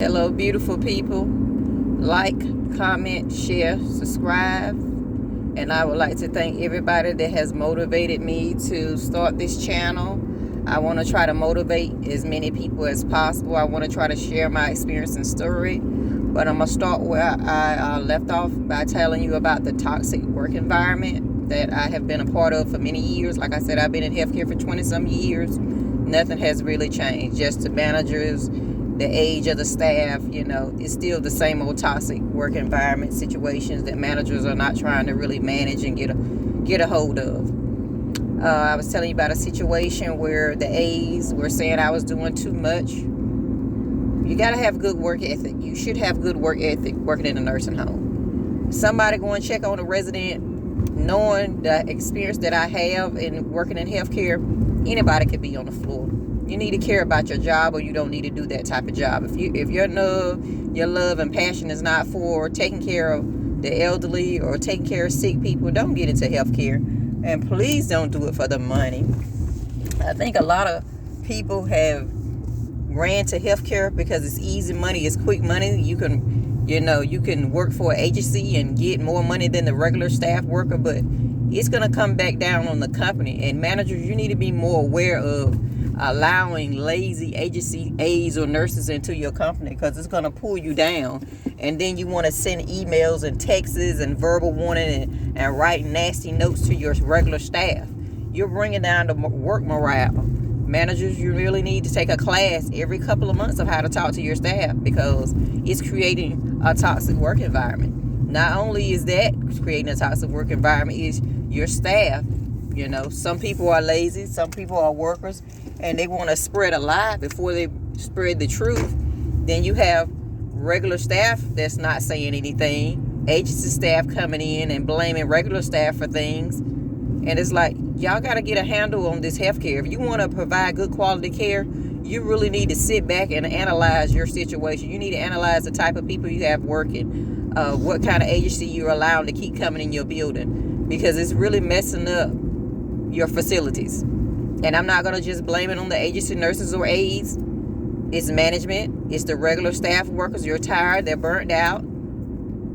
Hello, beautiful people. Like, comment, share, subscribe. And I would like to thank everybody that has motivated me to start this channel. I want to try to motivate as many people as possible. I want to try to share my experience and story. But I'm going to start where I left off by telling you about the toxic work environment that I have been a part of for many years. Like I said, I've been in healthcare for 20-some years. Nothing has really changed. Just the managers, the age of the staff, it's still the same old toxic work environment situations that managers are not trying to really manage and get a hold of. I was telling you about a situation where the A's were saying I was doing too much. You got to have good work ethic. You should have good work ethic working in a nursing home. Somebody going to check on a resident, knowing the experience that I have in working in healthcare, anybody could be on the floor. You need to care about your job, or you don't need to do that type of job. If your love and passion is not for taking care of the elderly or taking care of sick people, don't get into healthcare. And please don't do it for the money. I think a lot of people have ran to healthcare because it's easy money, it's quick money. You can work for an agency and get more money than the regular staff worker, but it's going to come back down on the company. And managers, you need to be more aware of allowing lazy agency aides or nurses into your company, because it's going to pull you down. And then you want to send emails and texts and verbal warning and write nasty notes to your regular staff. You're bringing down the work morale. Managers, you really need to take a class every couple of months of how to talk to your staff, because it's creating a toxic work environment. Not only is that creating a toxic work environment, is your staff. Some people are lazy, some people are workers, and they want to spread a lie before they spread the truth. Then you have regular staff that's not saying anything, agency staff coming in and blaming regular staff for things. And it's like, y'all got to get a handle on this healthcare. If you want to provide good quality care, you really need to sit back and analyze your situation. You need to analyze the type of people you have working, what kind of agency you're allowing to keep coming in your building, because it's really messing up your facilities. And I'm not going to just blame it on the agency nurses or aides. It's management. It's the regular staff workers. You're tired. They're burnt out.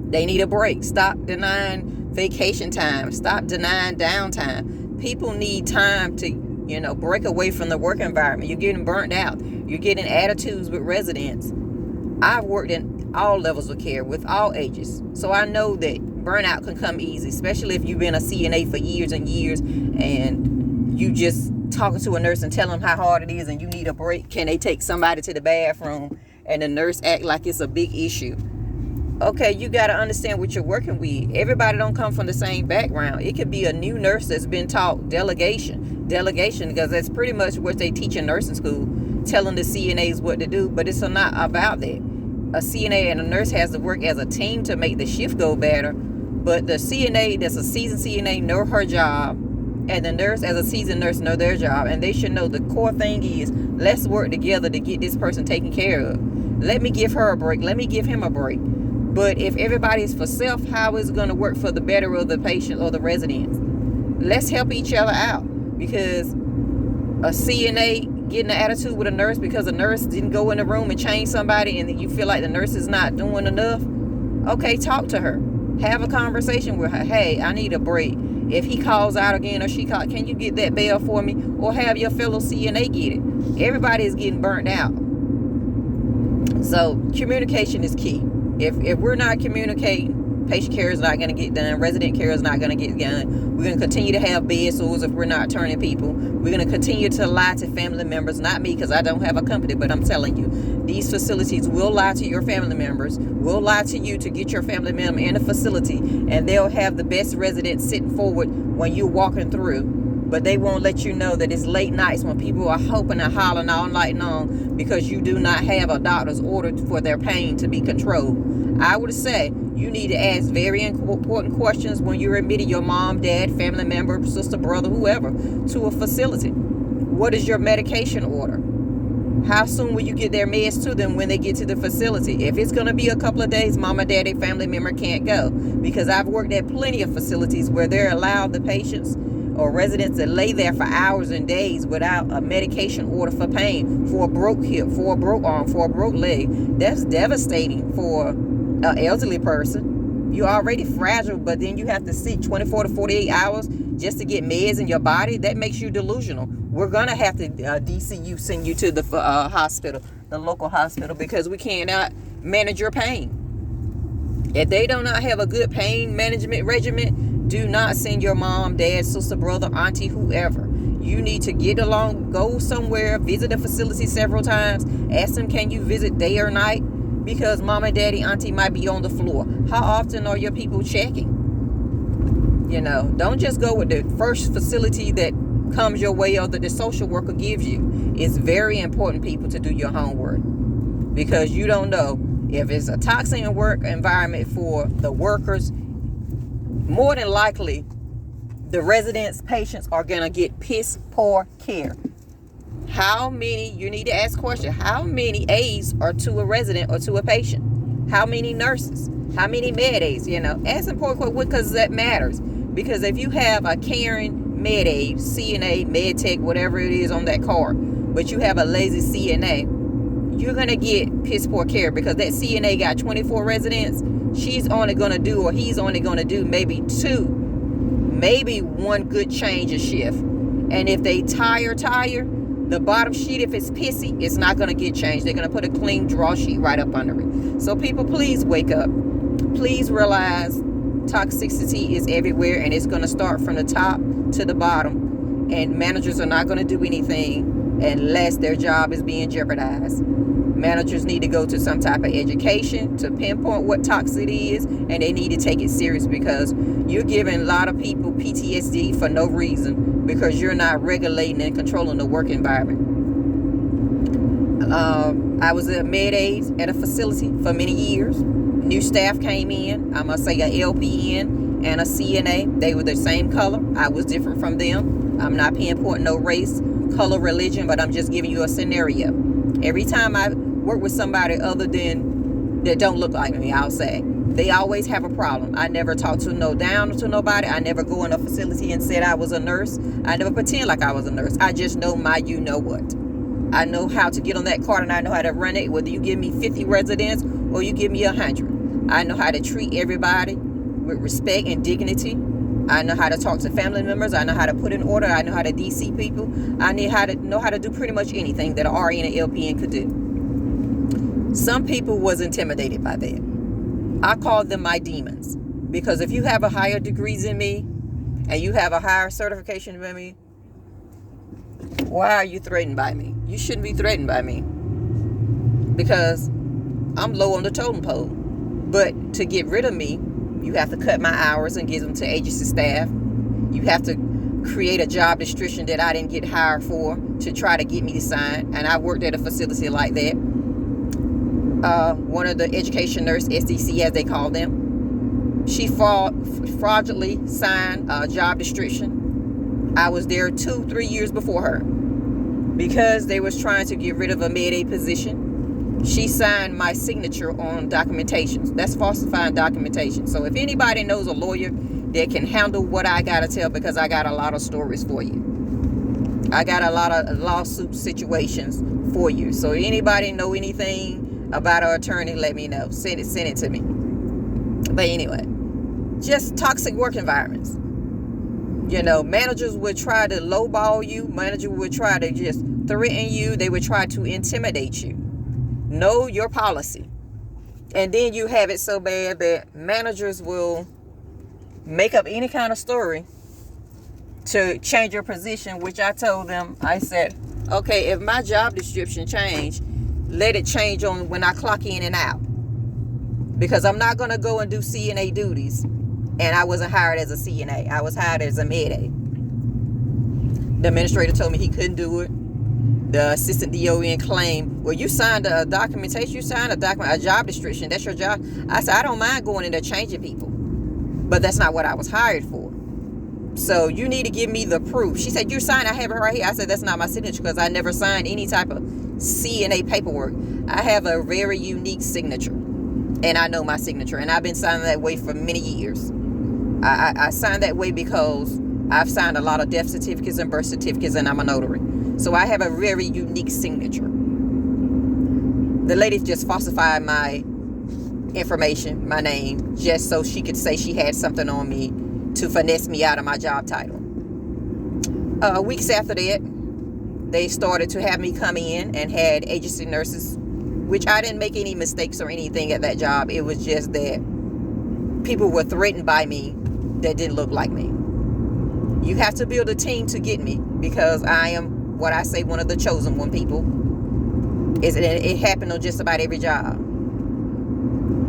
They need a break. Stop denying vacation time. Stop denying downtime. People need time to, break away from the work environment. You're getting burnt out. You're getting attitudes with residents. I've worked in all levels of care with all ages. So I know that burnout can come easy, especially if you've been a CNA for years and years and you just talking to a nurse and telling them how hard it is and you need a break. Can they take somebody to the bathroom and the nurse act like it's a big issue? Okay, you got to understand what you're working with. Everybody don't come from the same background. It could be a new nurse that's been taught delegation, because that's pretty much what they teach in nursing school, telling the CNAs what to do, but it's not about that. A CNA and a nurse has to work as a team to make the shift go better, but the CNA that's a seasoned CNA know her job, and the nurse as a seasoned nurse know their job, and they should know the core thing is, let's work together to get this person taken care of. Let me give her a break. Let me give him a break. But if everybody's for self, how is it going to work for the better of the patient or the residents? Let's help each other out, because a CNA getting an attitude with a nurse because a nurse didn't go in the room and change somebody, and you feel like the nurse is not doing enough, okay, talk to her. Have a conversation with her. Hey, I need a break. If he calls out again or she calls, can you get that bell for me? Or have your fellow CNA get it. Everybody is getting burnt out. So communication is key. If we're not communicating, patient care is not going to get done. Resident care is not going to get done. We're going to continue to have bed sores if we're not turning people. We're going to continue to lie to family members. Not me, because I don't have a company, but I'm telling you, these facilities will lie to your family members, will lie to you to get your family member in a facility, and they'll have the best residents sitting forward when you're walking through. But they won't let you know that it's late nights when people are hoping and hollering all night long because you do not have a doctor's order for their pain to be controlled. I would say you need to ask very important questions when you're admitting your mom, dad, family member, sister, brother, whoever, to a facility. What is your medication order? How soon will you get their meds to them when they get to the facility? If it's going to be a couple of days, mama, daddy, family member can't go. Because I've worked at plenty of facilities where they're allowed the patients or residents that lay there for hours and days without a medication order for pain, for a broke hip, for a broke arm, for a broke leg. That's devastating for an elderly person. You're already fragile, but then you have to sit 24 to 48 hours just to get meds in your body. That makes you delusional. We're going to have to DCU send you to the hospital, the local hospital, because we cannot manage your pain. If they do not have a good pain management regimen, do not send your mom, dad, sister, brother, auntie, whoever. You need to get along, go somewhere, visit a facility several times, ask them, can you visit day or night? Because mama, daddy, auntie might be on the floor. How often are your people checking? Don't just go with the first facility that comes your way or that the social worker gives you. It's very important, people, to do your homework, because you don't know if it's a toxic work environment for the workers. More than likely, the residents, patients are going to get piss poor care. You need to ask questions. How many aides are to a resident or to a patient? How many nurses? How many med aides? Ask important questions, because that matters. Because if you have a caring med aide, CNA, med tech, whatever it is on that card, but you have a lazy CNA, you're going to get piss poor care, because that CNA got 24 residents. She's only going to do, or he's only going to do maybe one good change a shift. And if they tire, the bottom sheet, if it's pissy, it's not going to get changed. They're going to put a clean draw sheet right up under it. So people, please wake up. Please realize toxicity is everywhere, and it's going to start from the top to the bottom. And managers are not going to do anything unless their job is being jeopardized. Managers need to go to some type of education to pinpoint what toxicity is, and they need to take it serious, because you're giving a lot of people PTSD for no reason, because you're not regulating and controlling the work environment. I was a med aide at a facility for many years. New staff came in. I must say a LPN and a CNA. They were the same color. I was different from them. I'm not pinpointing no race, color, religion, but I'm just giving you a scenario. Every time I work with somebody other than that don't look like me, I'll say, they always have a problem. I never talk to nobody. I never go in a facility and said I was a nurse. I never pretend like I was a nurse. I just know my you-know-what. I know how to get on that card, and I know how to run it, whether you give me 50 residents or you give me 100. I know how to treat everybody with respect and dignity. I know how to talk to family members. I know how to put in order. I know how to DC people. I know how to do pretty much anything that an RN and LPN could do. Some people was intimidated by that. I call them my demons, because if you have a higher degree than me and you have a higher certification than me, why are you threatened by me? You shouldn't be threatened by me, because I'm low on the totem pole. But to get rid of me, you have to cut my hours and give them to agency staff. You have to create a job description that I didn't get hired for to try to get me to sign. And I worked at a facility like that. One of the education nurse, SDC as they call them, she fraudulently signed a job description. I was there 2-3 years before her, because they was trying to get rid of a med aid position. She signed my signature on documentations. That's falsifying documentation. So if anybody knows a lawyer that can handle what I gotta tell, because I got a lot of stories for you. I got a lot of lawsuit situations for you. So anybody know anything about an attorney, let me know. Send it to me. But anyway, just toxic work environments. Managers would try to lowball you. Managers would try to just threaten you. They would try to intimidate you. Know your policy. And then you have it so bad that managers will make up any kind of story to change your position, which I told them, I said, okay, if my job description changed, let it change on when I clock in and out. Because I'm not going to go and do CNA duties. And I wasn't hired as a CNA. I was hired as a med aide. The administrator told me he couldn't do it. The assistant DON claimed, well, you signed a documentation, a job description, that's your job. I said, I don't mind going in there changing people, but that's not what I was hired for. So you need to give me the proof. She said, you signed, I have it right here. I said, that's not my signature, because I never signed any type of CNA paperwork. I have a very unique signature, and I know my signature, and I've been signing that way for many years. I signed that way because I've signed a lot of death certificates and birth certificates, and I'm a notary. So I have a very unique signature. The lady just falsified my information, my name, just so she could say she had something on me to finesse me out of my job title. Weeks after that, they started to have me come in and had agency nurses, which I didn't make any mistakes or anything at that job. It was just that people were threatened by me that didn't look like me. You have to build a team to get me, because I am what I say, one of the chosen one people. It happened on just about every job.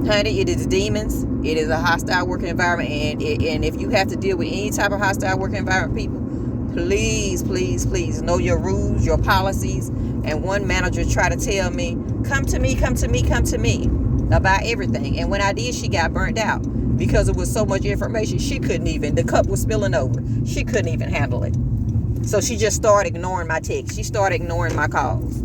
Honey, it is demons. It is a hostile working environment. And if you have to deal with any type of hostile working environment, people, please, please, please know your rules, your policies. And one manager tried to tell me, come to me about everything. And when I did, she got burnt out because it was so much information. She couldn't even, the cup was spilling over. She couldn't even handle it. So she just started ignoring my texts. She started ignoring my calls.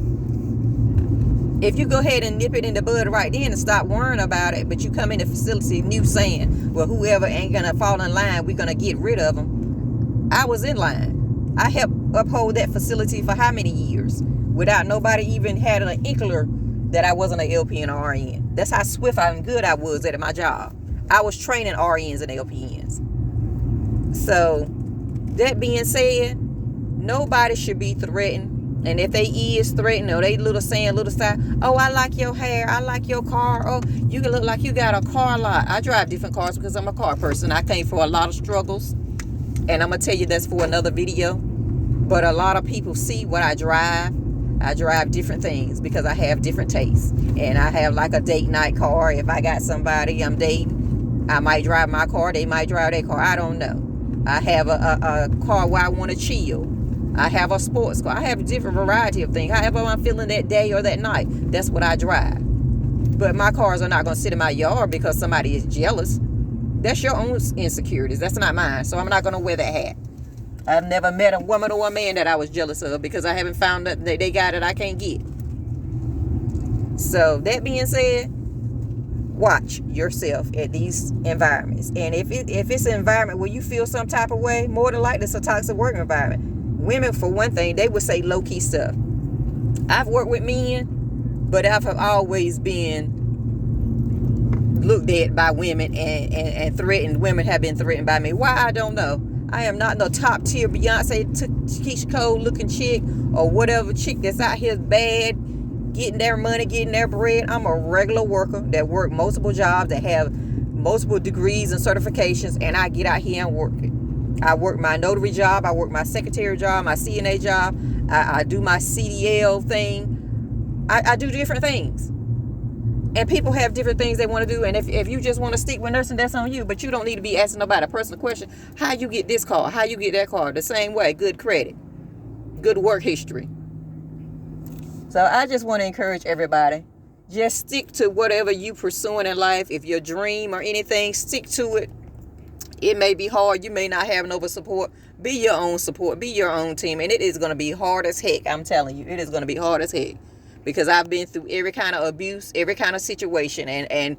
If you go ahead and nip it in the bud right then and stop worrying about it, but you come in the facility new saying, well, whoever ain't going to fall in line, we're going to get rid of them. I was in line. I helped uphold that facility for how many years without nobody even had an inkler that I wasn't an LPN or RN. That's how swift and good I was at my job. I was training RNs and LPNs. So that being said, nobody should be threatened. And if they is threatened, or they little saying little stuff, oh, I like your hair, I like your car, oh, you can look like you got a car lot. I drive different cars because I'm a car person. I came for a lot of struggles, and I'm gonna tell you that's for another video. But a lot of people see what I drive. I drive different things because I have different tastes. And I have like a date night car. If I got somebody I'm dating, I might drive my car, they might drive their car, I don't know. I have a car where I want to chill. I have a sports car. I have a different variety of things. However I'm feeling that day or that night, that's what I drive. But my cars are not going to sit in my yard because somebody is jealous. That's your own insecurities. That's not mine. So I'm not going to wear that hat. I've never met a woman or a man that I was jealous of because I haven't found that they got it I can't get. So that being said, watch yourself at these environments. And if it's an environment where you feel some type of way, more than likely it's a toxic work environment. Women, for one thing, they would say low-key stuff. I've worked with men, but I've always been looked at by women and threatened. Women have been threatened by me. Why? I don't know. I am not no top-tier Beyonce, Keisha Cole-looking chick or whatever chick that's out here bad, getting their money, getting their bread. I'm a regular worker that work multiple jobs, that have multiple degrees and certifications, and I get out here and work it. I work my notary job. I work my secretary job, my CNA job. I do my CDL thing. I do different things. And people have different things they want to do. And if you just want to stick with nursing, that's on you. But you don't need to be asking nobody a personal question. How you get this car? How you get that car? The same way. Good credit. Good work history. So I just want to encourage everybody. Just stick to whatever you pursuing in life. If your dream or anything, stick to it. It may be hard. You may not have no support. Be your own support. Be your own team. And it is going to be hard as heck. I'm telling you. It is going to be hard as heck. Because I've been through every kind of abuse, every kind of situation. And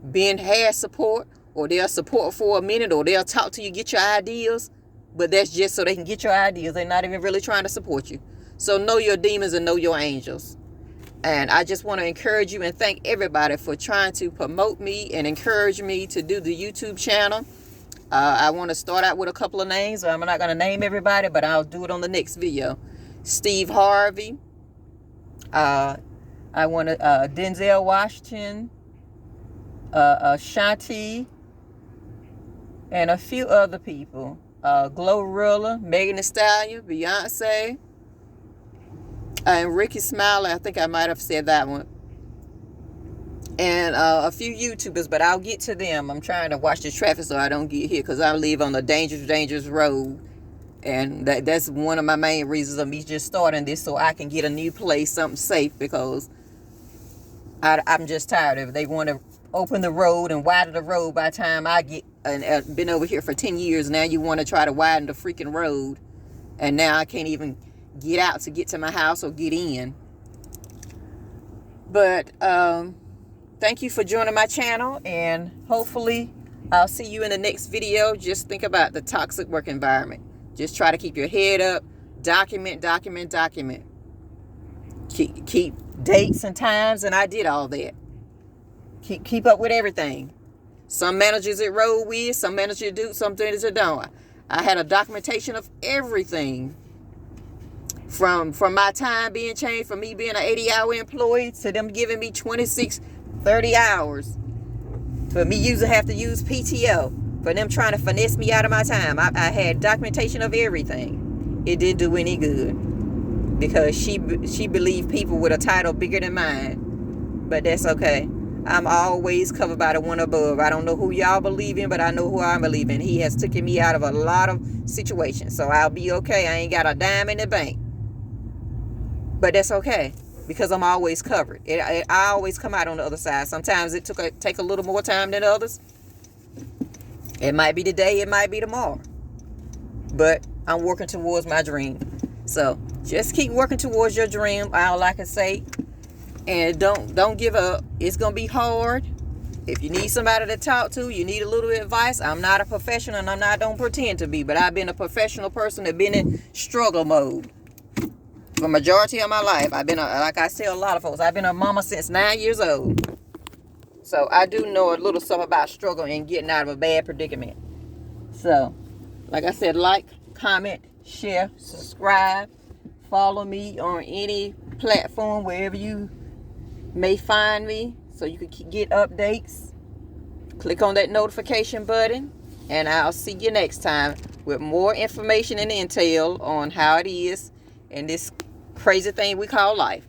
being had support, or they'll support for a minute, or they'll talk to you, get your ideas. But that's just so they can get your ideas. They're not even really trying to support you. So know your demons and know your angels. And I just want to encourage you and thank everybody for trying to promote me and encourage me to do the YouTube channel. I want to start out with a couple of names. I'm not going to name everybody, but I'll do it on the next video. Steve Harvey. I want to Denzel Washington. Shanti. And a few other people. Glorilla, Megan Thee Stallion, Beyonce. And Ricky Smiley. I think I might have said that one. And a few YouTubers, but I'll get to them. I'm trying to watch the traffic so I don't get hit, because I live on a dangerous road. And that's one of my main reasons of me just starting this, so I can get a new place, something safe, because I'm just tired of it. They want to open the road and widen the road by the time I get, and I've been over here for 10 years. Now you want to try to widen the freaking road. And now I can't even get out to get to my house or get in. But, thank you for joining my channel, and hopefully I'll see you in the next video. Just think about the toxic work environment. Just try to keep your head up. Document. Keep dates and times, and I did all that. Keep up with everything. Some managers it roll with, some managers do, some things it don't. I had a documentation of everything. From my time being changed, from me being an 80-hour employee to them giving me 26, 30 hours. For me have to use PTO. For them trying to finesse me out of my time. I had documentation of everything. It didn't do any good. Because she believed people with a title bigger than mine. But that's okay. I'm always covered by the one above. I don't know who y'all believe in, but I know who I believe in. He has taken me out of a lot of situations. So I'll be okay. I ain't got a dime in the bank. But that's okay. Because I'm always covered. I always come out on the other side. Sometimes it take a little more time than others. It might be today. It might be tomorrow. But I'm working towards my dream. So just keep working towards your dream. All I can say. And don't give up. It's going to be hard. If you need somebody to talk to, you need a little advice. I'm not a professional and don't pretend to be. But I've been a professional person that been in struggle mode. For majority of my life. I've been, like I tell a lot of folks, I've been a mama since 9 years old. So I do know a little something about struggle and getting out of a bad predicament. So, like I said, like, comment, share, subscribe. Follow me on any platform, wherever you may find me, so you can get updates. Click on that notification button, and I'll see you next time with more information and intel on how it is in this crazy thing we call life.